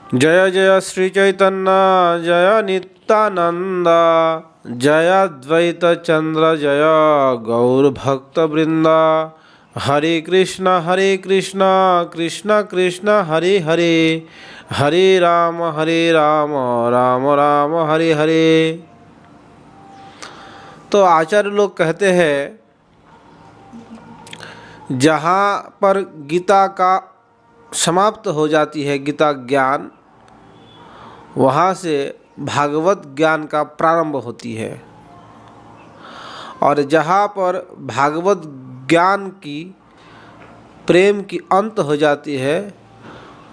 जय जय श्री चैतन्य जय नित्यानंद जय अद्वैत चंद्र जय गौर भक्त वृंदा। हरे कृष्ण कृष्ण कृष्ण हरे हरे, हरे राम राम राम हरे हरे। तो आचार्य लोग कहते हैं, जहाँ पर गीता का समाप्त हो जाती है गीता ज्ञान, वहाँ से भागवत ज्ञान का प्रारंभ होती है। और जहाँ पर भागवत ज्ञान की प्रेम की अंत हो जाती है,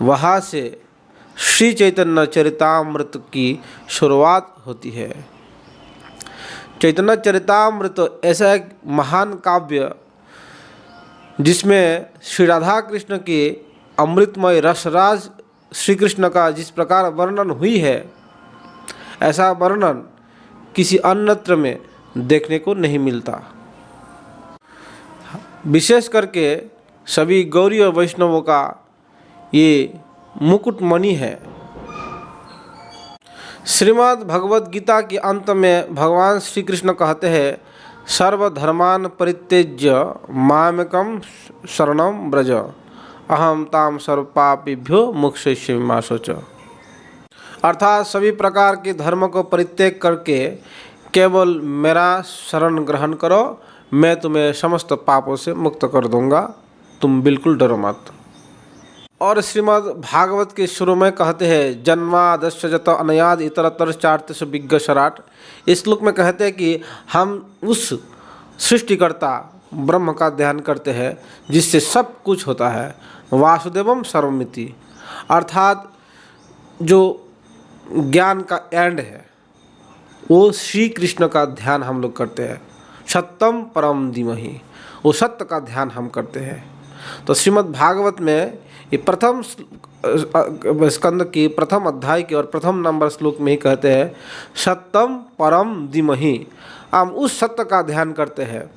वहाँ से श्री चैतन्य चरितामृत की शुरुआत होती है। चैतन्य चरितामृत ऐसा एक महान काव्य जिसमें श्री राधा कृष्ण के अमृतमय रसराज श्री कृष्ण का जिस प्रकार वर्णन हुई है, ऐसा वर्णन किसी अन्यत्र में देखने को नहीं मिलता। विशेष करके सभी गौरी और वैष्णवों का ये मुकुटमणि है। श्रीमद् भगवद गीता के अंत में भगवान श्री कृष्ण कहते हैं, सर्वधर्मान परित्यज्य मामेकं शरणं व्रज अहम ताम सर्वपापेभ्यो मोक्षयिष्यामि मा शुचः। अर्थात सभी प्रकार के धर्म को परित्याग करके केवल मेरा शरण ग्रहण करो, मैं तुम्हें समस्त पापों से मुक्त कर दूंगा, तुम बिल्कुल डरो मत। और श्रीमद् भागवत के शुरू में कहते हैं, जन्मादस्य जत अनयाद इतरतर चार्तस विज्ञ सराट। इस श्लोक में कहते हैं कि हम उस सृष्टिकर्ता ब्रह्म का ध्यान करते हैं जिससे सब कुछ होता है, वासुदेवम सर्वमिति। अर्थात जो ज्ञान का एंड है वो श्री कृष्ण का ध्यान हम लोग करते हैं। सत्यम परम धीमहि, वो सत्य का ध्यान हम करते हैं। तो श्रीमद् भागवत में ये प्रथम स्कंद की प्रथम अध्याय के और प्रथम नंबर श्लोक में ही कहते हैं, सत्यम परम धीमहि। हम उस सत्य का ध्यान करते हैं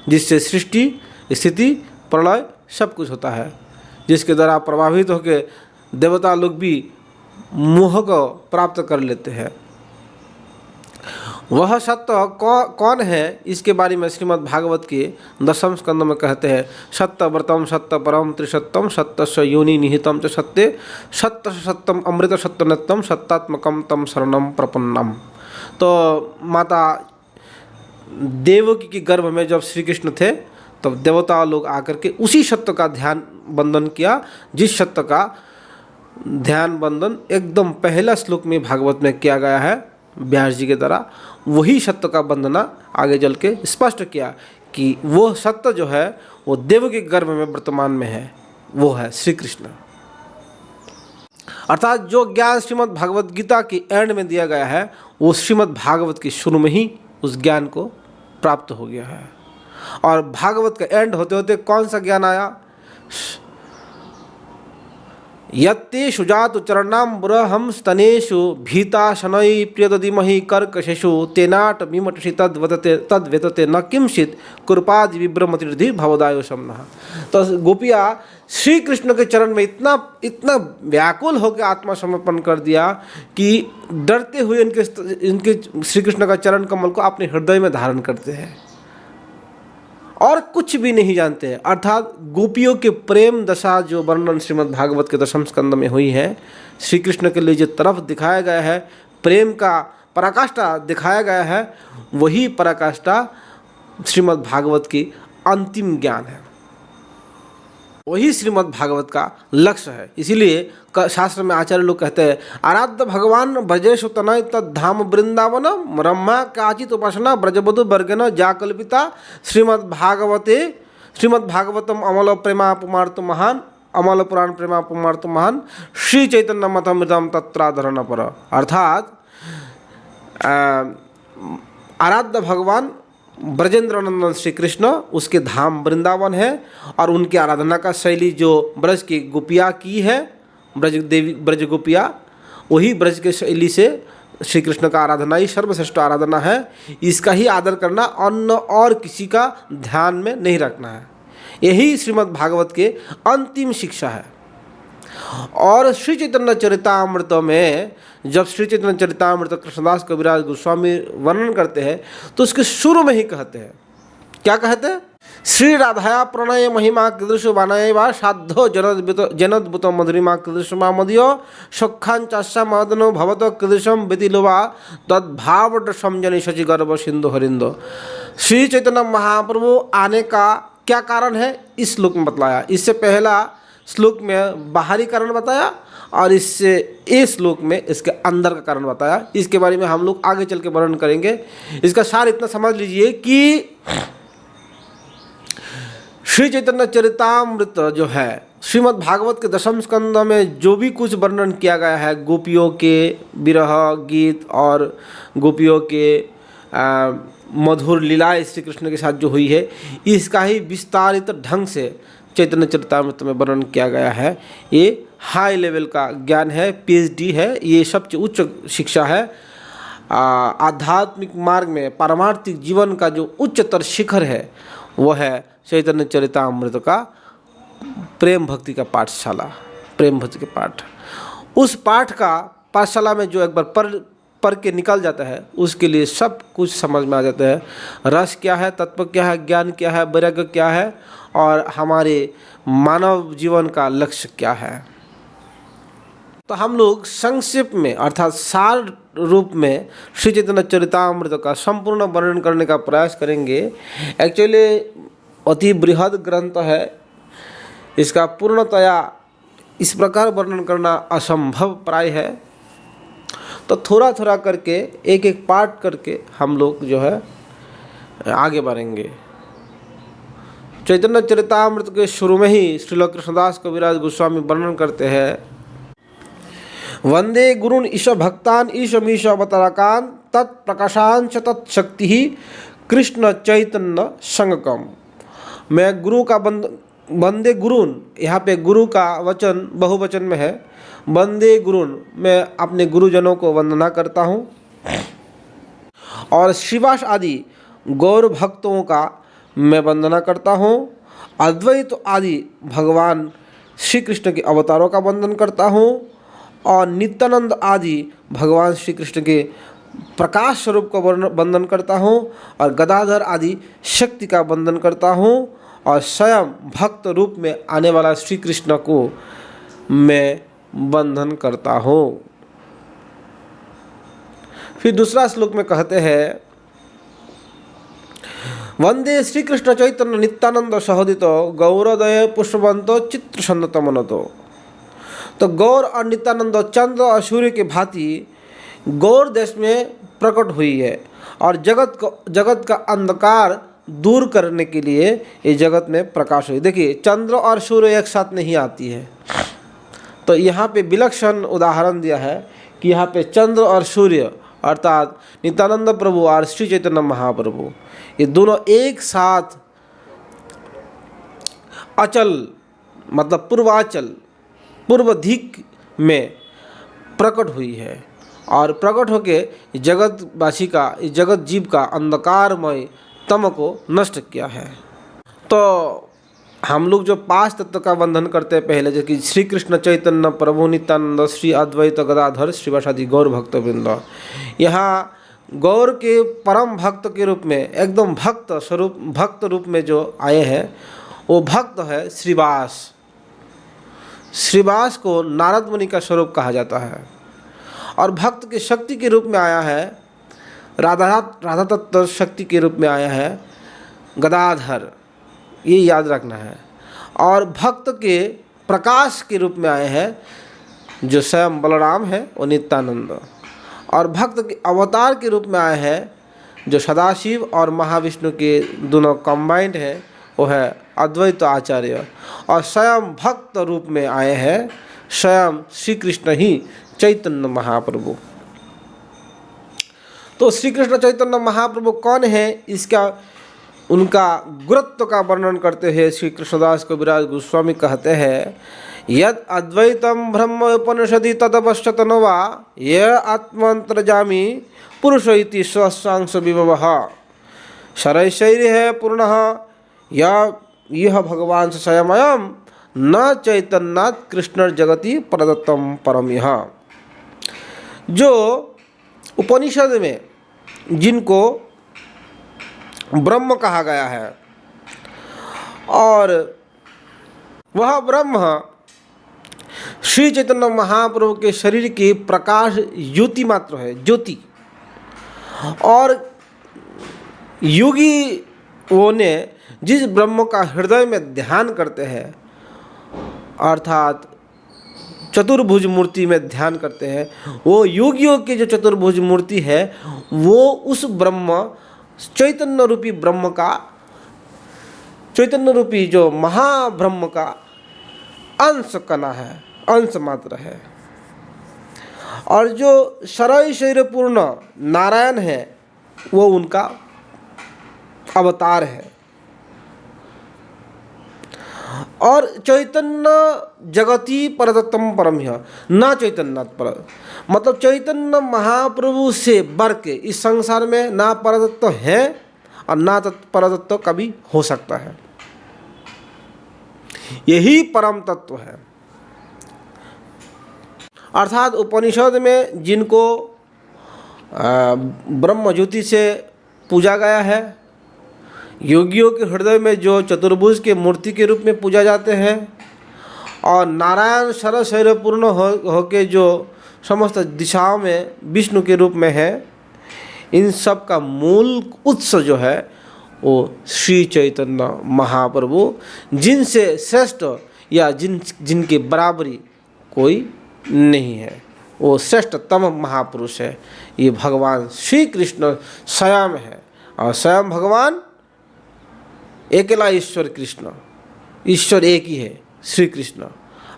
जिससे सृष्टि स्थिति प्रलय सब कुछ होता है, जिसके द्वारा प्रभावित होकर देवता लोग भी मोह को प्राप्त कर लेते हैं। वह सत्य कौन है, इसके बारे में श्रीमद् भागवत के 10वें स्कंद में कहते हैं, सत्य व्रतम सत्य परम त्रिसत्यम सत्यस्य योनि निहितम च सत्ये सत्य सत्यम अमृत सत्यनत्यम सत्यात्मकम तम शरणम प्रपन्नम। तो माता देवकी के गर्भ में जब श्री कृष्ण थे, तब देवता लोग आकर के उसी सत्य का ध्यान बंदन किया, जिस सत्य का ध्यान बंदन एकदम पहला श्लोक में भागवत में किया गया है व्यास जी के द्वारा। वही सत्य का वंदना आगे चल के स्पष्ट किया कि वो सत्य जो है वो देव के गर्भ में वर्तमान में है, वो है श्री कृष्ण। अर्थात जो ज्ञान श्रीमद् भागवत गीता की एंड में दिया गया है, वो श्रीमद् भागवत के शुरू में ही उस ज्ञान को प्राप्त हो गया है। और भागवत का एंड होते होते कौन सा ज्ञान आया, यत्ते सुजातु चरणाम्बुरहं स्तनेषु भीता शनै प्रियदधिमहि कर्कशेषु तेनाट विमटसि तद्वेतते न किंचित् कृपादि विभ्रमतिर्धि भवदायो समनः। तो गोपिया श्री कृष्ण के चरण में इतना व्याकुल होकर आत्मसमर्पण कर दिया कि डरते हुए इनके श्री कृष्ण का चरण कमल को अपने हृदय में धारण करते हैं और कुछ भी नहीं जानते हैं। अर्थात गोपियों के प्रेम दशा जो वर्णन श्रीमद् भागवत के 10वें स्कंद में हुई है, श्री कृष्ण के लिए जो तरफ दिखाया गया है, प्रेम का पराकाष्ठा दिखाया गया है, वही पराकाष्ठा श्रीमद् भागवत की अंतिम ज्ञान है, वही श्रीमद् भागवत का लक्ष्य है। इसीलिए शास्त्र में आचार्य लोग कहते हैं, आराध्य भगवान ब्रजेशु तनय तद्धाम वृंदावन ब्रह्मा काचित उपासना ब्रजबधु वर्गेन जाकल्पिता श्रीमद् भागवतम अमल प्रेमापुमार्तु महान अमल पुराण प्रेमापुमार्तु महान श्री चैतन्य मतमृतम तत्राधरण पर। अर्थात आराध्य भगवान ब्रजेंद्र नंदन श्री कृष्ण, उसके धाम वृंदावन है और उनकी आराधना का शैली जो ब्रज की गोपिया की है, ब्रज गोपिया, वही ब्रज के शैली से श्री कृष्ण का आराधना ही सर्वश्रेष्ठ आराधना है। इसका ही आदर करना, अन्य और किसी का ध्यान में नहीं रखना है। यही श्रीमद् भागवत के अंतिम शिक्षा है। और श्री चैतन्य चरितामृत में जब श्री चैतन्य चरितामृत कृष्णदास कविराज गोस्वामी वर्णन करते हैं तो उसके शुरू में ही कहते हैं, क्या कहते हैं? श्री राधाया प्रणय महिमा कीदृश बानय वा साधो जनद्भुत मधुरिमा कीदृश मदियो सखांचा मदनो भवत कीदृशम व्यतिलुवा तद्भाव समझनी शचि गर्भ सिंधु हरिंदो। श्री चैतन्य महाप्रभु आने का क्या कारण है इस श्लोक में बतलाया। इससे पहला श्लोक में बाहरी कारण बताया और इससे इस श्लोक में इसके अंदर का कारण बताया। इसके बारे में हम लोग आगे चल के वर्णन करेंगे। इसका सार इतना समझ लीजिए कि श्री चैतन्य चरितामृत जो है श्रीमद् भागवत के दशम स्कंद में जो भी कुछ वर्णन किया गया है, गोपियों के विरह गीत और गोपियों के मधुर लीलाएं श्री कृष्ण के साथ जो हुई है, इसका ही विस्तारित ढंग से चैतन्य चरितामृत में वर्णन किया गया है। ये हाई लेवल का ज्ञान है, पीएचडी है, ये सबसे उच्च शिक्षा है। आध्यात्मिक मार्ग में पारमार्थिक जीवन का जो उच्चतर शिखर है वह है चैतन्य चरितामृत का प्रेम भक्ति का पाठशाला, प्रेम भक्ति के पाठ। उस पाठ का पाठशाला में जो एक बार पढ़ के निकल जाता है उसके लिए सब कुछ समझ में आ जाता है। रस क्या है, तत्व क्या है, ज्ञान क्या है, वैराग्य क्या है और हमारे मानव जीवन का लक्ष्य क्या है। तो हम लोग संक्षेप में अर्थात सार रूप में श्री चैतन्य चरितामृत का संपूर्ण वर्णन करने का प्रयास करेंगे। एक्चुअली अति बृहद ग्रंथ है, इसका पूर्णतया इस प्रकार वर्णन करना असंभव प्राय है। तो थोड़ा थोड़ा करके एक एक पार्ट करके हम लोग जो है आगे बढ़ेंगे। चैतन्य चरितामृत के शुरू में ही श्रील कृष्णदास कविराज गोस्वामी वर्णन करते हैं, वंदे गुरुन ईश भक्तान ईश मीश अवतारकान तत्प्रकाशांच तत्शक्ति ही कृष्ण चैतन्य संगकम। मैं गुरु का वंदे गुरुन, यहाँ पे गुरु का वचन बहुवचन में है। वंदे गुरुन, मैं अपने गुरुजनों को वंदना करता हूँ और श्रीवास आदि गौर भक्तों का मैं वंदना करता हूँ। अद्वैत आदि भगवान श्री कृष्ण के अवतारों का वंदन करता हूँ और नित्यानंद आदि भगवान श्री कृष्ण के प्रकाश स्वरूप का वंदन करता हूँ और गदाधर आदि शक्ति का वंदन करता हूँ और स्वयं भक्त रूप में आने वाला श्री कृष्ण को मैं वंदन करता हूँ। फिर दूसरा श्लोक में कहते हैं, वंदे श्री कृष्ण चैतन्य नित्यानंद सहोदितो गौरदय पुष्पवंतो चित्र सन्नत मनतो। तो गौर और नित्यानंद चंद्र और सूर्य के भांति गौर देश में प्रकट हुई है और जगत का अंधकार दूर करने के लिए ये जगत में प्रकाश हुई। देखिए, चंद्र और सूर्य एक साथ नहीं आती है, तो यहाँ पे विलक्षण उदाहरण दिया है कि यहाँ पे चंद्र और सूर्य अर्थात नित्यानंद प्रभु और श्री चैतन्य महाप्रभु ये दोनों एक साथ अचल मतलब पूर्वाचल पूर्व दिक में प्रकट हुई है और प्रकट होके जगतवासी का, जगत जीव का अंधकारमय तम को नष्ट किया है। तो हम लोग जो पांच तत्व का वंदन करते हैं पहले, जैसे कि श्री कृष्ण चैतन्य प्रभु नित्यानंद श्री अद्वैत गदाधर श्रीवासादि गौर भक्त वृंद, यहाँ गौर के परम भक्त के रूप में एकदम भक्त रूप में जो आए हैं वो भक्त है श्रीवास। श्रीवास को नारद मुनि का स्वरूप कहा जाता है और भक्त की शक्ति के रूप में आया है, राधा तत्व शक्ति के रूप में आया है गदाधर, ये याद रखना है। और भक्त के प्रकाश के रूप में आए हैं जो स्वयं बलराम है वो नित्यानंद, और भक्त के अवतार के रूप में आए हैं जो सदाशिव और महाविष्णु के दोनों कंबाइंड हैं वो है अद्वैत आचार्य, और स्वयं भक्त रूप में आए हैं स्वयं श्री कृष्ण ही चैतन्य महाप्रभु। तो श्री कृष्ण चैतन्य महाप्रभु कौन है, इसका उनका गुरुत्व का वर्णन करते हैं श्री कृष्णदास कविराज गोस्वामी कहते हैं, यद अद्वैतम ब्रह्म उपनिषदि तदपश्यत वा य आत्मंतर्जामी पुरुष इति स्वसांश विभवः शरैशैर्य है पूर्णः यह भगवान स्वयमयम् न चैतन्यात् कृष्ण जगति प्रदत्तम परम यह। जो उपनिषद में जिनको ब्रह्म कहा गया है और वह ब्रह्म श्री चैतन्य महाप्रभु के शरीर की प्रकाश ज्योति मात्र है, ज्योति। और योगी वो ने जिस ब्रह्म का हृदय में ध्यान करते हैं, अर्थात चतुर्भुज मूर्ति में ध्यान करते हैं, वो योगियों की जो चतुर्भुज मूर्ति है वो उस ब्रह्म चैतन्य रूपी ब्रह्म का, चैतन्य रूपी जो महाब्रह्म का अंश कना है, अंश मात्र है। और जो सरई शरीर पूर्ण नारायण है वो उनका अवतार है। और चैतन्य जगति परतत्तम परम है, न चैतन्य पर, मतलब चैतन्य महाप्रभु से बढ़ के इस संसार में ना परतत्व है और ना परतत्व कभी हो सकता है। यही परम तत्व है। अर्थात उपनिषद में जिनको ब्रह्म ज्योति से पूजा गया है, योगियों के हृदय में जो चतुर्भुज के मूर्ति के रूप में पूजा जाते हैं, और नारायण सरस शरीर पूर्ण होके जो समस्त दिशाओं में विष्णु के रूप में है, इन सब का मूल उत्स जो है वो श्री चैतन्य महाप्रभु, जिनसे श्रेष्ठ या जिनके बराबरी कोई नहीं है, वो श्रेष्ठतम महापुरुष है। ये भगवान श्री कृष्ण स्वयं है। और स्वयं भगवान अकेला ईश्वर कृष्ण, ईश्वर एक ही है, श्री कृष्ण।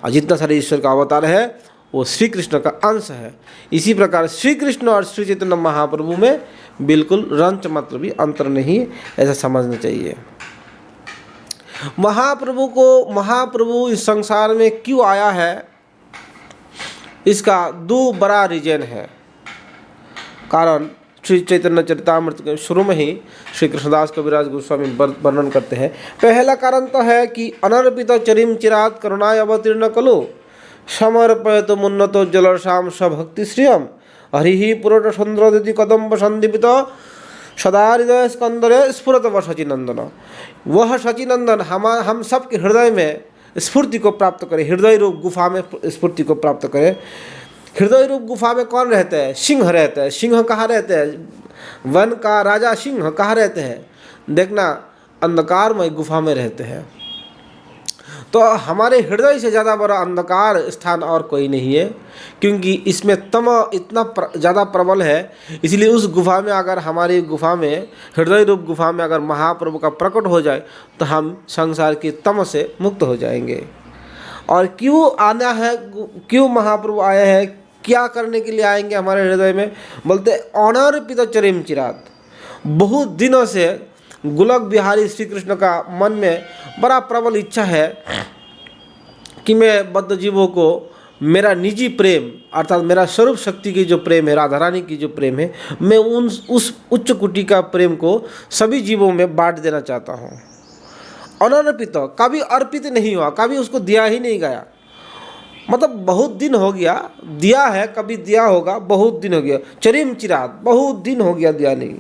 और जितना सारे ईश्वर का अवतार है वो श्री कृष्ण का अंश है। इसी प्रकार श्री कृष्ण और श्री चैतन्य महाप्रभु में बिल्कुल रंच मात्र भी अंतर नहीं, ऐसा समझना चाहिए। महाप्रभु इस संसार में क्यों आया है, इसका दो बड़ा रीजन है। कारण श्री चैतन्य चरितामृत के शुरू में ही श्री कृष्णदास कविराज गोस्वामी वर्णन करते हैं। पहला कारण तो है कि अनर्पित चरिम चिरात करुणाय अवतीर्ण कलो समर्पयत मुन्नतो जलशाम स्वभक्ति श्रियम हरि पुरोट सुंदर कदम्ब संदीपित सदा हृदय स्कंदरे स्फुरत व शचीनंदन। वह शचीनंदन हम सब के हृदय में स्फूर्ति को प्राप्त करे, हृदय रूप गुफा में स्फूर्ति को प्राप्त करे। हृदय रूप गुफा में कौन रहते हैं? सिंह रहते हैं। सिंह कहाँ रहते हैं? वन का राजा सिंह कहाँ रहते हैं? देखना, अंधकारमय गुफा में रहते हैं। तो हमारे हृदय से ज़्यादा बड़ा अंधकार स्थान और कोई नहीं है, क्योंकि इसमें तम इतना ज़्यादा प्रबल है। इसलिए उस गुफा में अगर हमारी गुफा में, हृदय रूप गुफा में अगर महाप्रभु का प्रकट हो जाए तो हम संसार की तम से मुक्त हो जाएंगे। और क्यों आना है, क्यों महाप्रभु आए हैं, क्या करने के लिए आएंगे हमारे हृदय में? बोलते अनर्पित चरिम चिरात। बहुत दिनों से गोलक बिहारी श्री कृष्ण का मन में बड़ा प्रबल इच्छा है कि मैं बद्ध जीवों को मेरा निजी प्रेम, अर्थात मेरा स्वरूप शक्ति की जो प्रेम है, राधा रानी की जो प्रेम है, मैं उस उच्च कोटि का प्रेम को सभी जीवों में बांट देना चाहता हूँ। अनर्पित, कभी अर्पित नहीं हुआ, कभी उसको दिया ही नहीं गया। मतलब बहुत दिन हो गया, दिया है, कभी दिया होगा, बहुत दिन हो गया। चरिम चिरात, बहुत दिन हो गया दिया नहीं।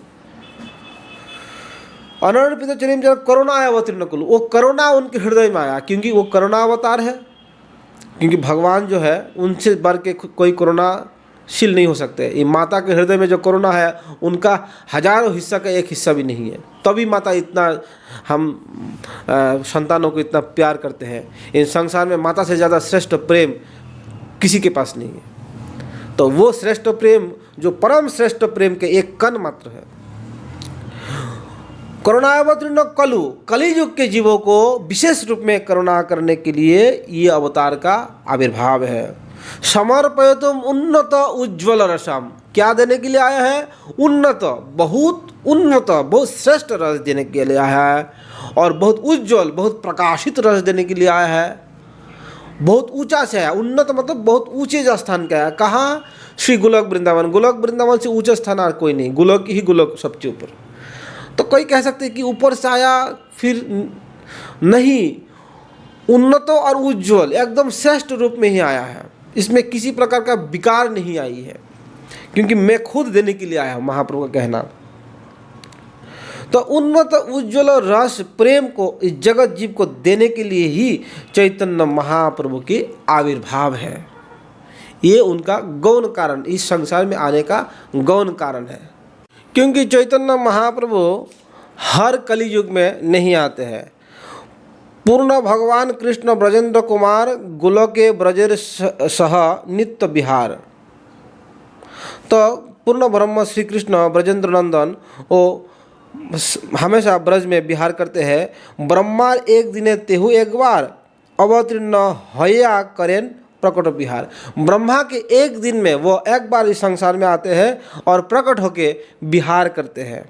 अनर्पित चरिम चिरात करुणा अवतीर्ण कुल, वो करुणा उनके हृदय में आया, क्योंकि वो करुणा अवतार है। क्योंकि भगवान जो है उनसे बढ़ के कोई करुणाशील नहीं हो सकते। ये माता के हृदय में जो करुणा है उनका हजारों हिस्सा का एक हिस्सा भी नहीं है। तभी माता इतना, हम संतानों को इतना प्यार करते हैं। इन संसार में माता से ज़्यादा श्रेष्ठ प्रेम किसी के पास नहीं है। तो वो श्रेष्ठ प्रेम, जो परम श्रेष्ठ प्रेम के एक कण मात्र है। करुणावतीर्ण कलु, कली युग के जीवों को विशेष रूप में करुणा करने के लिए ये अवतार का आविर्भाव है। समर्पयतुम उन्नत उज्ज्वल रसम, क्या देने के लिए आया है? उन्नत, बहुत उन्नत, बहुत श्रेष्ठ रस देने के लिए आया है। और बहुत उज्ज्वल, बहुत प्रकाशित रस देने के लिए आया है। बहुत ऊंचा से है, उन्नत मतलब बहुत ऊंचे स्थान का है। कहाँ? श्री गोलक वृंदावन। गोलक वृंदावन से ऊंचा स्थान और कोई नहीं, गोलक ही गोलक सबसे ऊपर। तो कोई कह सकते हैं कि ऊपर से आया, फिर नहीं, उन्नत और उज्ज्वल एकदम श्रेष्ठ रूप में ही आया है। इसमें किसी प्रकार का विकार नहीं आई है, क्योंकि मैं खुद देने के लिए आया हूँ, महाप्रभु का कहना। तो उन्नत उज्ज्वल और रस प्रेम को इस जगत जीव को देने के लिए ही चैतन्य महाप्रभु के आविर्भाव है। ये उनका गौण कारण, इस संसार में आने का गौण कारण है। क्योंकि चैतन्य महाप्रभु हर कलियुग में नहीं आते हैं। पूर्ण भगवान कृष्ण ब्रजेंद्र कुमार गोलोके ब्रजेर सह नित्य विहार। तो पूर्ण ब्रह्म श्री कृष्ण ब्रजेंद्र नंदन वो हमेशा ब्रज में विहार करते हैं। ब्रह्मा एक दिने तेहु एक बार अवतीर्ण हया करें प्रकट विहार। ब्रह्मा के एक दिन में वो एक बार इस संसार में आते हैं और प्रकट होके विहार करते हैं।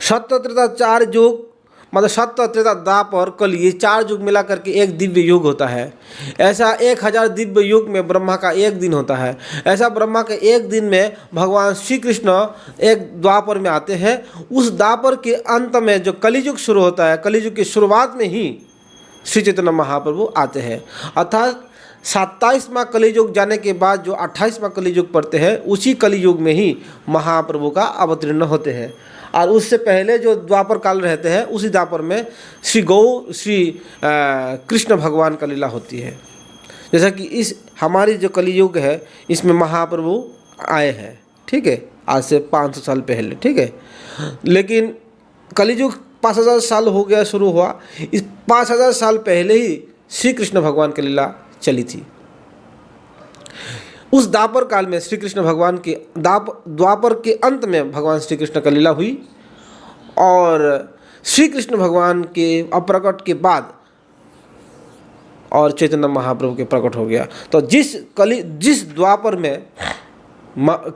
सत्य त्रेता 4 युग, मतलब सत्य त्रेता द्वापर कलि, ये 4 युग मिला करके एक दिव्य युग होता है। ऐसा 1000 दिव्य युग में ब्रह्मा का एक दिन होता है। ऐसा ब्रह्मा के एक दिन में भगवान श्री कृष्ण एक द्वापर में आते हैं। उस द्वापर के अंत में जो कलियुग शुरू होता है, कलियुग की शुरुआत में ही श्री चैतन्य महाप्रभु आते हैं। अर्थात 27वां कलियुग जाने के बाद जो 28वां कलियुग पड़ते हैं, उसी कलियुग में ही महाप्रभु का अवतीर्ण होते हैं। और उससे पहले जो द्वापर काल रहते हैं, उसी द्वापर में श्री कृष्ण भगवान का लीला होती है। जैसा कि इस हमारी जो कलियुग है, इसमें महाप्रभु आए हैं, ठीक है, आज से 500 साल पहले, ठीक है। लेकिन कलियुग 5000 साल हो गया शुरू हुआ। इस 5000 साल पहले ही श्री कृष्ण भगवान की लीला चली थी। उस द्वापर काल में श्री कृष्ण भगवान के द्वापर के अंत में भगवान श्री कृष्ण का लीला हुई, और श्री कृष्ण भगवान के अप्रकट के बाद और चैतन्य महाप्रभु के प्रकट हो गया। तो जिस द्वापर में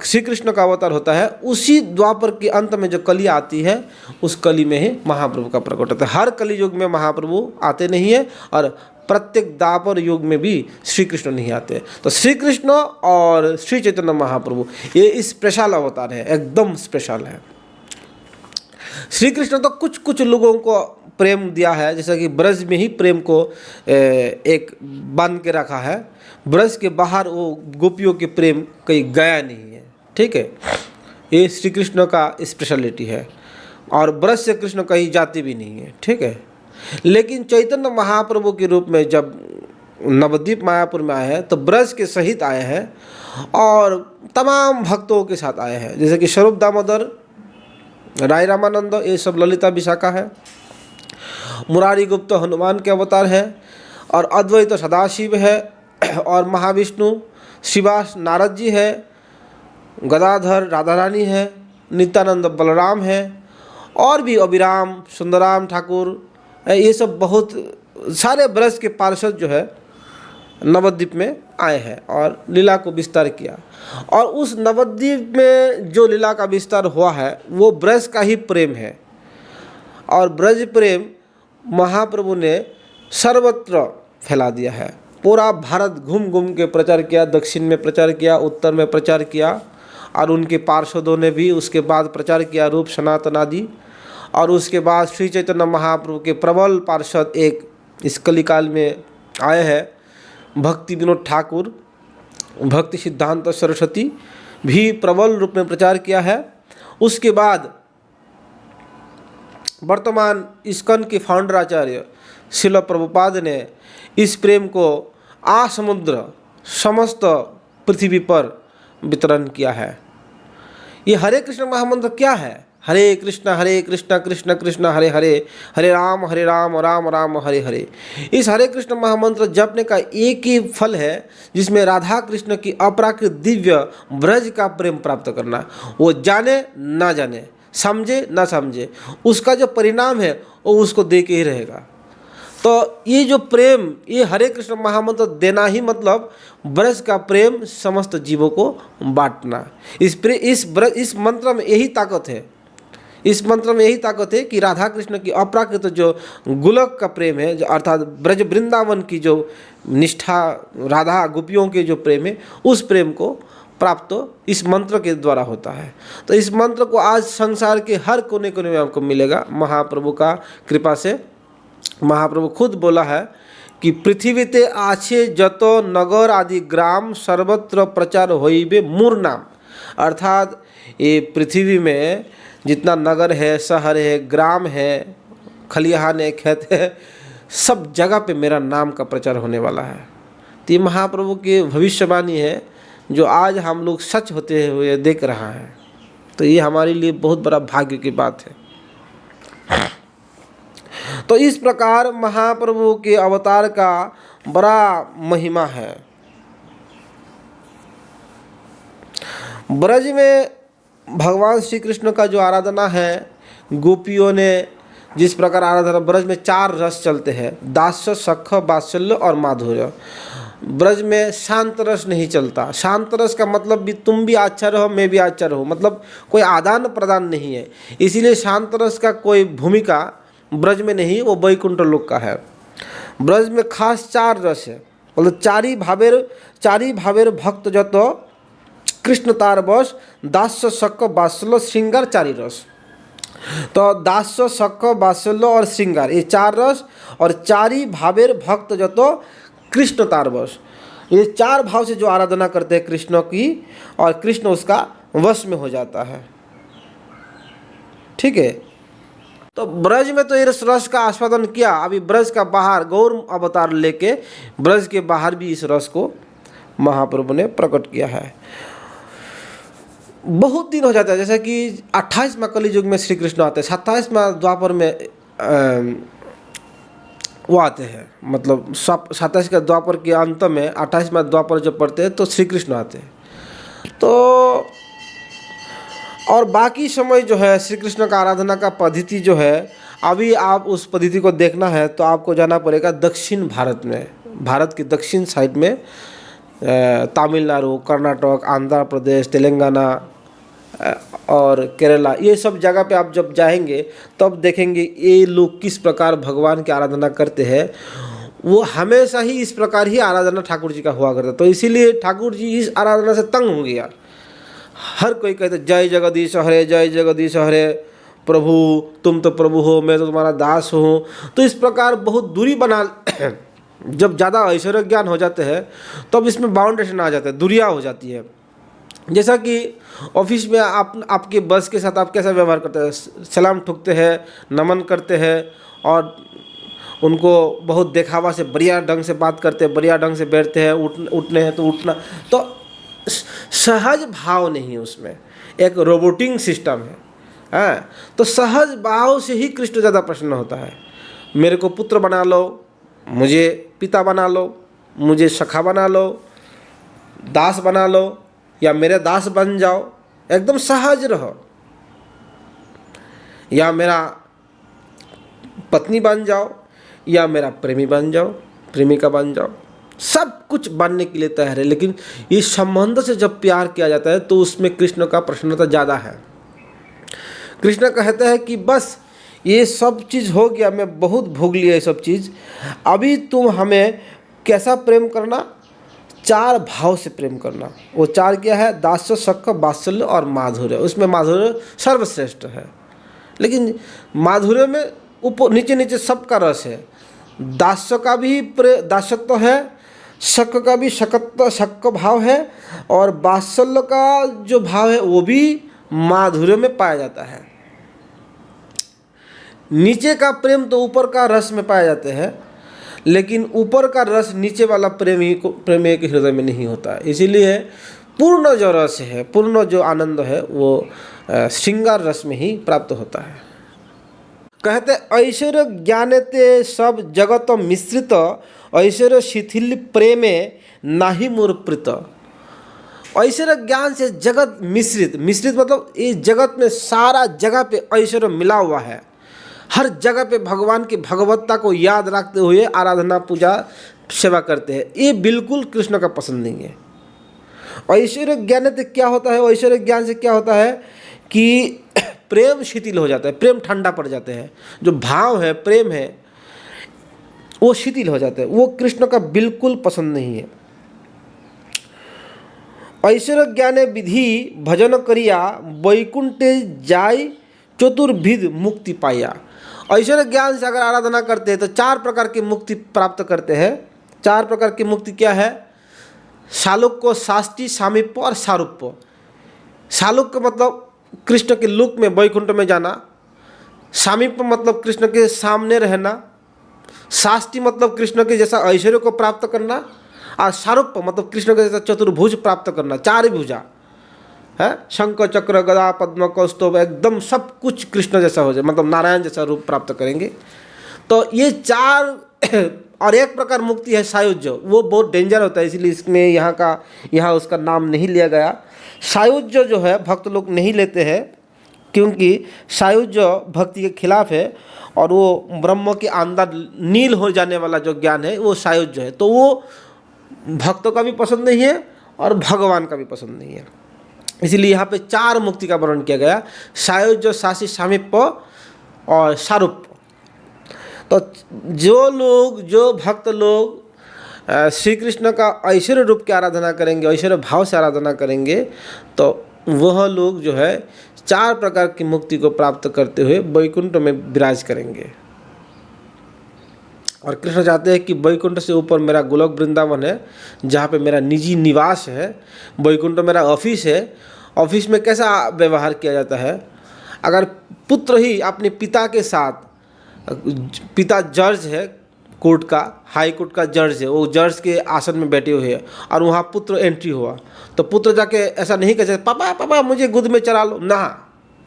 श्री कृष्ण का अवतार होता है, उसी द्वापर के अंत में जो कली आती है, उस कली में ही महाप्रभु का प्रकट होता है। हर कली युग में महाप्रभु आते नहीं है, और प्रत्येक द्वापर युग में भी श्री कृष्ण नहीं आते। तो श्री कृष्ण और श्री चैतन्य महाप्रभु ये स्पेशल अवतार है, एकदम स्पेशल है। श्री कृष्ण तो कुछ कुछ लोगों को प्रेम दिया है, जैसा कि ब्रज में ही प्रेम को एक बांध के रखा है। ब्रज के बाहर वो गोपियों के प्रेम कहीं गया नहीं है, ठीक है। ये श्री कृष्ण का स्पेशलिटी है, और ब्रज से कृष्ण कहीं जाते भी नहीं है, ठीक है। लेकिन चैतन्य महाप्रभु के रूप में जब नवद्वीप मायापुर में आए हैं, तो ब्रज के सहित आए हैं और तमाम भक्तों के साथ आए हैं। जैसे कि स्वरूप दामोदर, राय रामानंद, ये सब ललिता विशाखा है। मुरारी गुप्त हनुमान के अवतार है, और अद्वैत सदाशिव है, और महाविष्णु शिवास नारद जी है, गदाधर राधा रानी है, नित्यानंद बलराम है, और भी अभिराम सुंदराम ठाकुर, ये सब बहुत सारे ब्रज के पार्षद जो है नवद्वीप में आए हैं और लीला को विस्तार किया। और उस नवद्वीप में जो लीला का विस्तार हुआ है, वो ब्रज का ही प्रेम है। और ब्रज प्रेम महाप्रभु ने सर्वत्र फैला दिया है। पूरा भारत घूम घूम के प्रचार किया, दक्षिण में प्रचार किया, उत्तर में प्रचार किया, और उनके पार्षदों ने भी उसके बाद प्रचार किया, रूप सनातन आदि। और उसके बाद श्री चैतन्य महाप्रभु के प्रबल पार्षद एक इस कलिकाल में आए हैं, भक्ति विनोद ठाकुर, भक्ति सिद्धांत सरस्वती भी प्रबल रूप में प्रचार किया है। उसके बाद वर्तमान इस्कॉन के फाउंडर आचार्य श्रील प्रभुपाद ने इस प्रेम को आसमुद्र समस्त पृथ्वी पर वितरण किया है। ये हरे कृष्ण महामंत्र क्या है? हरे कृष्ण कृष्ण कृष्ण हरे हरे, हरे राम राम राम हरे हरे। इस हरे कृष्ण महामंत्र जपने का एक ही फल है, जिसमें राधा कृष्ण की अपराकृत दिव्य ब्रज का प्रेम प्राप्त करना। वो जाने ना जाने, समझे ना समझे, उसका जो परिणाम है वो उसको दे के ही रहेगा। तो ये जो प्रेम, ये हरे कृष्ण महामंत्र देना ही मतलब ब्रज का प्रेम समस्त जीवों को बांटना। इस मंत्र में यही ताकत है। इस मंत्र में यही ताकत है कि राधा कृष्ण की अपराकृत जो गोलोक का प्रेम है, जो अर्थात ब्रज वृंदावन की जो निष्ठा, राधा गोपियों के जो प्रेम है, उस प्रेम को प्राप्त इस मंत्र के द्वारा होता है। तो इस मंत्र को आज संसार के हर कोने कोने में आपको मिलेगा महाप्रभु का कृपा से। महाप्रभु खुद बोला है कि पृथ्वीते आछे जतो नगर आदि ग्राम सर्वत्र प्रचार होइबे मोर नाम। अर्थात ये पृथ्वी में जितना नगर है, शहर है, ग्राम है, खलिहान है, खेत है, सब जगह पे मेरा नाम का प्रचार होने वाला है। तो ये महाप्रभु की भविष्यवाणी है जो आज हम लोग सच होते हुए देख रहा है। तो ये हमारे लिए बहुत बड़ा भाग्य की बात है। तो इस प्रकार महाप्रभु के अवतार का बड़ा महिमा है। ब्रज में भगवान श्री कृष्ण का जो आराधना है, गोपियों ने जिस प्रकार आराधना, ब्रज में 4 रस चलते हैं, दास्य, सख, वात्सल्य और माधुर्य। ब्रज में शांत रस नहीं चलता। शांत रस का मतलब भी तुम भी अच्छा रहो, मैं भी अच्छा रहूँ, मतलब कोई आदान प्रदान नहीं है। इसीलिए शांत रस का कोई भूमिका ब्रज में नहीं, वो वैकुंठ लोक का है। ब्रज में खास 4 रस है, मतलब चारी भावेर भक्त जतो कृष्ण तार बस, दास्य, सख, वात्सल्य, श्रृंगार, 4 रस। तो दास्य, सख, वात्सल्य और श्रृंगार, ये 4 रस, और 4 भावेर भक्त जतो कृष्ण तार बस, ये 4 भाव से जो आराधना करते हैं कृष्ण की, और कृष्ण उसका वश में हो जाता है। ठीक है। तो ब्रज में तो इस रस का आस्वादन किया। अभी ब्रज का बाहर गौर अवतार लेके ब्रज के बाहर भी इस रस को महाप्रभु ने प्रकट किया है। बहुत दिन हो जाता है, जैसे कि 28वां कली युग में श्री कृष्ण आते हैं, 27वां द्वापर में वो आते हैं, मतलब 27 के द्वापर के अंत में 28वां द्वापर जब पढ़ते हैं तो श्री कृष्ण आते हैं। तो और बाकी समय जो है श्री कृष्ण का आराधना का पद्धति जो है, अभी आप उस पद्धति को देखना है तो आपको जाना पड़ेगा दक्षिण भारत में, भारत की दक्षिण साइड में, तमिलनाडु, कर्नाटक, आंध्र प्रदेश, तेलंगाना और केरला, ये सब जगह पे आप जब जाएंगे तब देखेंगे ये लोग किस प्रकार भगवान की आराधना करते हैं। वो हमेशा ही इस प्रकार ही आराधना ठाकुर जी का हुआ करता। तो इसीलिए ठाकुर जी इस आराधना से तंग हो गया। हर कोई कहते जय जगदीश हरे, जय जगदीश हरे, प्रभु तुम तो प्रभु हो, मैं तो तुम्हारा दास हूँ। तो इस प्रकार बहुत दूरी बना जब ज़्यादा ऐश्वर्य ज्ञान हो जाते हैं तब इसमें बाउंडेशन आ जाता है, दूरियाँ हो जाती है। जैसा कि ऑफिस में आपके बस के साथ आप कैसा व्यवहार करते हैं, सलाम ठुकते हैं, नमन करते हैं, और उनको बहुत दिखावा से बढ़िया ढंग से बात करते हैं, बढ़िया ढंग से बैठते हैं, उठने हैं तो उठना, तो सहज भाव नहीं, उसमें एक रोबोटिंग सिस्टम है। हाँ, तो सहज भाव से ही कृष्ण ज़्यादा प्रसन्न होता है। मेरे को पुत्र बना लो, मुझे पिता बना लो, मुझे सखा बना लो, दास बना लो, या मेरे दास बन जाओ, एकदम सहज रहो, या मेरा पत्नी बन जाओ, या मेरा प्रेमी बन जाओ, प्रेमिका बन जाओ, सब कुछ बनने के लिए तैयार है। लेकिन इस संबंध से जब प्यार किया जाता है तो उसमें कृष्ण का प्रसन्नता ज़्यादा है। कृष्ण कहते हैं कि बस ये सब चीज़ हो गया, मैं बहुत भोग लिया ये सब चीज़, अभी तुम हमें कैसा प्रेम करना, 4 भाव से प्रेम करना। वो 4 क्या है, दास्य, सख, वात्सल्य और माधुर्य। उसमें माधुर्य सर्वश्रेष्ठ है, लेकिन माधुर्य में ऊपर नीचे नीचे सबका रस है। दास्य का भी दासत्व है, शक का भी शक भाव है, और वात्सल्य का जो भाव है वो भी माधुर्य में पाया जाता है। नीचे का प्रेम तो ऊपर का रस में पाए जाते हैं, लेकिन ऊपर का रस नीचे वाला प्रेमी के हृदय में नहीं होता। इसीलिए पूर्ण जो रस है, पूर्ण जो आनंद है, वो श्रृंगार रस में ही प्राप्त होता है। कहते ऐश्वर्य ज्ञानते सब जगत मिश्रित, ऐश्वर्य शिथिल प्रेमे नाही मूर्प्रित। ऐश्वर्य ज्ञान से जगत मिश्रित, मिश्रित मतलब इस जगत में सारा जगह पे ऐश्वर्य मिला हुआ है। हर जगह पे भगवान की भगवत्ता को याद रखते हुए आराधना, पूजा, सेवा करते हैं। ये बिल्कुल कृष्ण का पसंद नहीं है। ऐश्वर्य ज्ञान से क्या होता है, ऐश्वर्य ज्ञान से क्या होता है कि प्रेम शिथिल हो जाता है, प्रेम ठंडा पड़ जाते हैं। जो भाव है, प्रेम है, वो शिथिल हो जाते हैं। वो कृष्ण का बिल्कुल पसंद नहीं है। ऐश्वर्य ज्ञाने विधि भजन करिया, वैकुंठे जाय चतुर्विध मुक्ति पाया। ऐश्वर्य ज्ञान से अगर आराधना करते हैं तो 4 प्रकार की मुक्ति प्राप्त करते हैं। 4 प्रकार की मुक्ति क्या है? सालोक्य, साष्टी, सामीप्य और सारूप्य। सालोक्य मतलब कृष्ण के लोक में, वैकुंठ में जाना। सामीप्य मतलब कृष्ण के सामने रहना। साष्टी मतलब कृष्ण के जैसा ऐश्वर्य को प्राप्त करना। और सारूप्य मतलब कृष्ण के जैसा चतुर्भुज प्राप्त करना, 4 भुजा है, शंख चक्र गदा पद्म कौस्तुभ, एकदम सब कुछ कृष्ण जैसा हो जाए, मतलब नारायण जैसा रूप प्राप्त करेंगे। तो ये 4। और एक प्रकार मुक्ति है सायुज्य, वो बहुत डेंजर होता है, इसलिए इसमें यहाँ उसका नाम नहीं लिया गया। सायुज्य जो है भक्त लोग नहीं लेते हैं, क्योंकि सायुज्य भक्ति के खिलाफ है, और वो ब्रह्म के अंदर नील हो जाने वाला जो ज्ञान है वो सायुज्य है। तो वो भक्तों का भी पसंद नहीं है और भगवान का भी पसंद नहीं है। इसलिए यहाँ पे 4 मुक्ति का वर्णन किया गया, सायुज्य, सासी, सामीप्य और सारूप्य। तो जो भक्त लोग श्री कृष्ण का ऐश्वर्य रूप की आराधना करेंगे, ऐश्वर्य भाव से आराधना करेंगे, तो वह लोग जो है 4 प्रकार की मुक्ति को प्राप्त करते हुए वैकुंठ में विराज करेंगे। और कृष्ण चाहते हैं कि वैकुंठ से ऊपर मेरा गोलोक वृंदावन है, जहाँ पे मेरा निजी निवास है। वैकुंठ मेरा ऑफिस है। ऑफिस में कैसा व्यवहार किया जाता है? अगर पुत्र ही अपने पिता के साथ, पिता जज है कोर्ट का, हाई कोर्ट का जज है, वो जज के आसन में बैठे हुए हैं, और वहाँ पुत्र एंट्री हुआ, तो पुत्र जाके ऐसा नहीं कह सकते पापा पापा मुझे गोद में चला लो ना,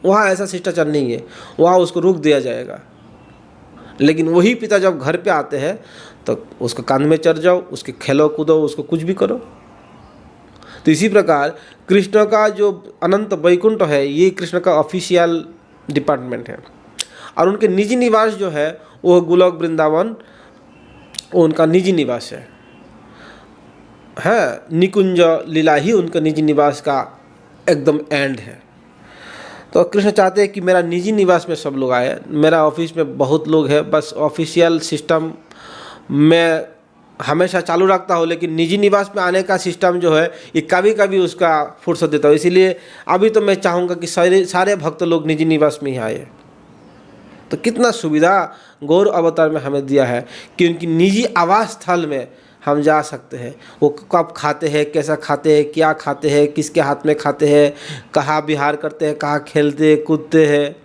वहाँ ऐसा शिष्टाचार नहीं है, वहाँ उसको रोक दिया जाएगा। लेकिन वही पिता जब घर पे आते हैं तो उसको कांध में चढ़ जाओ, उसके खेलो कूदो, उसको कुछ भी करो। तो इसी प्रकार कृष्ण का जो अनंत वैकुंठ है, ये कृष्ण का ऑफिशियल डिपार्टमेंट है। और उनके निजी निवास जो है वो गोलोक वृंदावन, वो उनका निजी निवास है। निकुंज लीला ही उनका निजी निवास का एकदम एंड है। तो कृष्ण चाहते हैं कि मेरा निजी निवास में सब लोग आए। मेरा ऑफिस में बहुत लोग हैं, बस ऑफिशियल सिस्टम मैं हमेशा चालू रखता हूँ, लेकिन निजी निवास में आने का सिस्टम जो है ये कभी कभी उसका फुर्सत देता हूँ। इसीलिए अभी तो मैं चाहूँगा कि सारे भक्त लोग निजी निवास में ही आए। तो कितना सुविधा गौर अवतार में हमें दिया है कि उनकी निजी आवास स्थल में हम जा सकते हैं। वो कब खाते हैं, कैसा खाते हैं, क्या खाते हैं, किसके हाथ में खाते हैं, कहाँ विहार करते हैं, कहाँ खेलते कूदते हैं,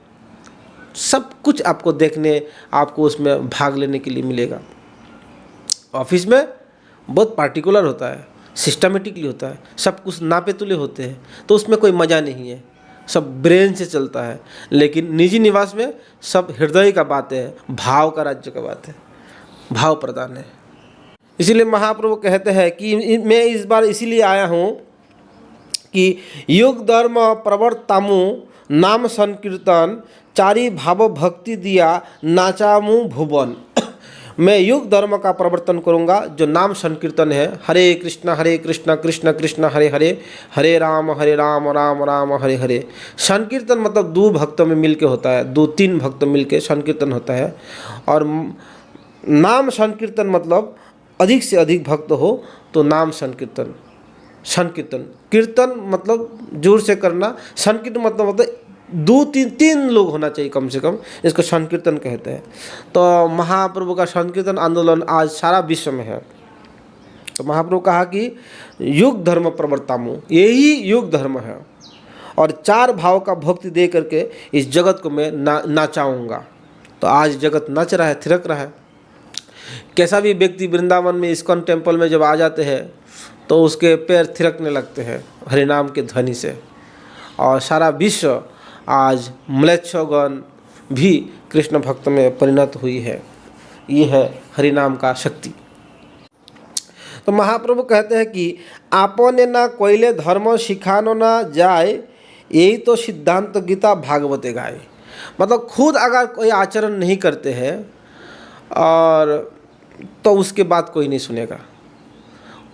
सब कुछ आपको देखने, आपको उसमें भाग लेने के लिए मिलेगा। ऑफिस में बहुत पार्टिकुलर होता है, सिस्टमेटिकली होता है, सब कुछ नापे तुले होते हैं, तो उसमें कोई मज़ा नहीं है, सब ब्रेन से चलता है। लेकिन निजी निवास में सब हृदय का बात है, भाव का राज्य का बात है, भाव प्रदान है। इसीलिए महाप्रभु कहते हैं कि मैं इस बार इसीलिए आया हूँ कि युग धर्म प्रवर्तामु नाम संकीर्तन चारी भाव भक्ति दिया नाचामु भुवन। मैं युग धर्म का प्रवर्तन करूँगा, जो नाम संकीर्तन है, हरे कृष्ण कृष्ण कृष्ण हरे हरे, हरे राम राम राम हरे हरे। संकीर्तन मतलब 2 भक्तों में मिलके होता है, 2-3 भक्त मिलके संकीर्तन होता है। और नाम संकीर्तन मतलब अधिक से अधिक भक्त हो तो नाम संकीर्तन। संकीर्तन कीर्तन मतलब जोर से करना, संकीर्तन मतलब 2-3 लोग होना चाहिए कम से कम, इसको संकीर्तन कहते हैं। तो महाप्रभु का संकीर्तन आंदोलन आज सारा विश्व में है। तो महाप्रभु कहा कि युग धर्म प्रवर्तामु, यही युग धर्म है, और 4 भाव का भक्ति दे करके इस जगत को मैं नाचाऊँगा। तो आज जगत नाच रहा है, थिरक रहा है। कैसा भी व्यक्ति वृंदावन में इस्कॉन टेम्पल में जब आ जाते हैं तो उसके पैर थिरकने लगते हैं हरिनाम के ध्वनि से। और सारा विश्व आज म्लेच्छगण भी कृष्ण भक्त में परिणत हुई है। ये है हरिनाम का शक्ति। तो महाप्रभु कहते हैं कि आपने ना कोयले धर्म सिखानो ना जाए, यही तो सिद्धांत गीता भागवते गाए। मतलब खुद अगर कोई आचरण नहीं करते हैं और तो उसके बाद कोई नहीं सुनेगा।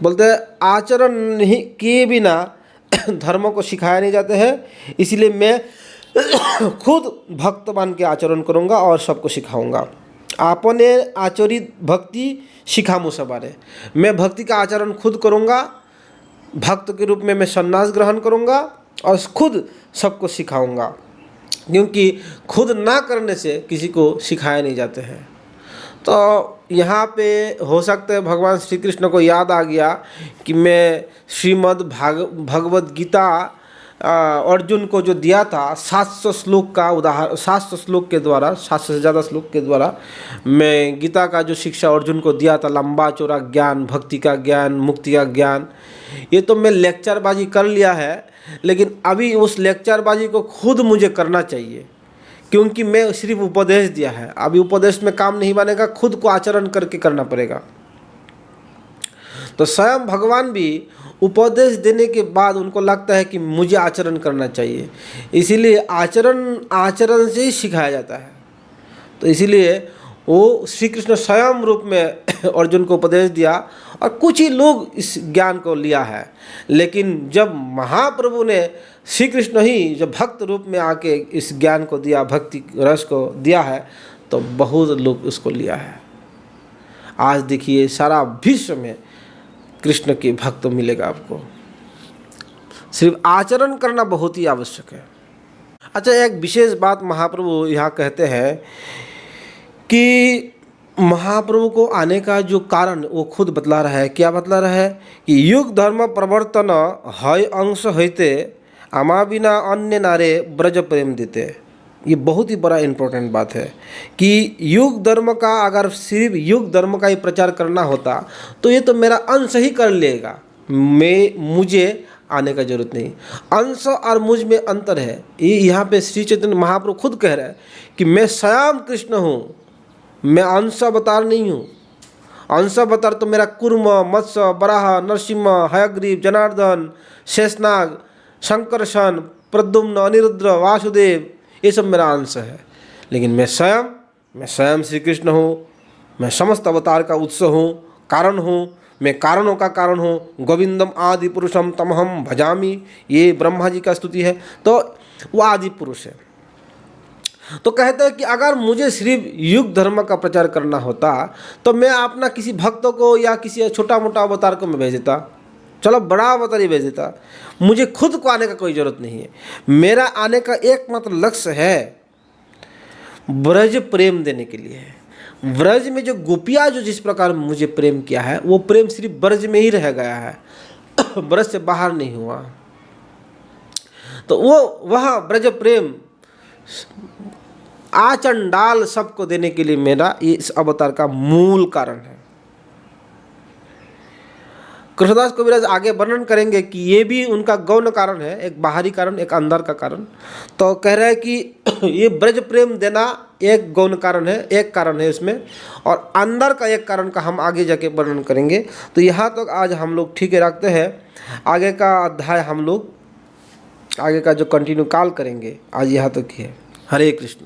बोलते हैं आचरण नहीं किए बिना धर्म को सिखाया नहीं जाते हैं, इसलिए मैं खुद भक्त बन के आचरण करूँगा और सबको सिखाऊंगा। आपने आचरित भक्ति सिखामु सबारे, मैं भक्ति का आचरण खुद करूँगा, भक्त के रूप में मैं संन्यास ग्रहण करूँगा और खुद सबको सिखाऊंगा। क्योंकि खुद ना करने से किसी को सिखाए नहीं जाते हैं। तो यहाँ पे हो सकता है भगवान श्री कृष्ण को याद आ गया कि मैं श्रीमद् भगवद गीता अर्जुन को जो दिया था 700 श्लोक का उदाहरण, 700 श्लोक के द्वारा, 700 से ज़्यादा श्लोक के द्वारा मैं गीता का जो शिक्षा अर्जुन को दिया था, लंबा चौड़ा ज्ञान, भक्ति का ज्ञान, मुक्ति का ज्ञान, ये तो मैं लेक्चरबाजी कर लिया है, लेकिन अभी उस लेक्चरबाजी को खुद मुझे करना चाहिए, क्योंकि मैं सिर्फ उपदेश दिया है। अभी उपदेश में काम नहीं बनेगा, खुद को आचरण करके करना पड़ेगा। तो स्वयं भगवान भी उपदेश देने के बाद उनको लगता है कि मुझे आचरण करना चाहिए, इसीलिए आचरण से ही सिखाया जाता है। तो इसीलिए वो श्री कृष्ण स्वयं रूप में अर्जुन को उपदेश दिया, और कुछ ही लोग इस ज्ञान को लिया है। लेकिन जब महाप्रभु ने श्री कृष्ण ही जब भक्त रूप में आके इस ज्ञान को दिया, भक्ति रस को दिया है, तो बहुत लोग उसको लिया है। आज देखिए सारा विश्व में कृष्ण के भक्त मिलेगा आपको। सिर्फ आचरण करना बहुत ही आवश्यक है। अच्छा, एक विशेष बात महाप्रभु यहाँ कहते हैं कि महाप्रभु को आने का जो कारण वो खुद बतला रहा है। क्या बतला रहा है कि युग धर्म प्रवर्तन है अंश होते आमा बिना अन्य नारे ब्रज प्रेम देते। ये बहुत ही बड़ा इम्पोर्टेंट बात है कि युग धर्म का, अगर सिर्फ युग धर्म का ही प्रचार करना होता तो ये तो मेरा अंश ही कर लेगा, मुझे आने का जरूरत नहीं। अंश और मुझ में अंतर है। ये यहाँ पे श्री चैतन्य महाप्रभु खुद कह रहा है कि मैं स्वयं कृष्ण हूँ, मैं अंश अवतार नहीं हूँ। अंश अवतार तो मेरा कुर्म, मत्स्य, वराह, नरसिंह, हयग्रीव, जनार्दन, शेषनाग, शंकरशन, प्रद्युम्न, अनिरुद्ध, वासुदेव, ये सब मेरा अंश है। लेकिन मैं स्वयं श्री कृष्ण हूँ। मैं समस्त अवतार का उत्स हूँ, कारण हूँ, मैं कारणों का कारण हूँ। गोविंदम आदि पुरुषम तमहम भजामी, ये ब्रह्मा जी का स्तुति है। तो वो आदि पुरुष है। तो कहते हैं कि अगर मुझे सिर्फ युग धर्म का प्रचार करना होता तो मैं अपना किसी भक्त को या किसी छोटा मोटा अवतार को मैं भेज देता, चलो बड़ा अवतार ही भेज देता। मुझे खुद को आने का कोई ज़रूरत नहीं है। मेरा आने का एकमात्र लक्ष्य है ब्रज प्रेम देने के लिए है। ब्रज में जो गोपियाँ जो जिस प्रकार मुझे प्रेम किया है, वो प्रेम सिर्फ ब्रज में ही रह गया है, ब्रज से बाहर नहीं हुआ। तो वो वह ब्रज प्रेम आचंडाल सबको देने के लिए मेरा इस अवतार का मूल कारण है। कृष्णदास कविराज आगे वर्णन करेंगे कि ये भी उनका गौण कारण है, एक बाहरी कारण, एक अंदर का कारण। तो कह रहे हैं कि ये ब्रज प्रेम देना एक गौण कारण है, एक कारण है इसमें, और अंदर का एक कारण का हम आगे जाके वर्णन करेंगे। तो यहाँ तक आज हम लोग ठीक है रखते हैं। आगे का अध्याय हम लोग आगे का जो कंटिन्यू काल करेंगे, आज यहाँ तक ही है। हरे कृष्ण।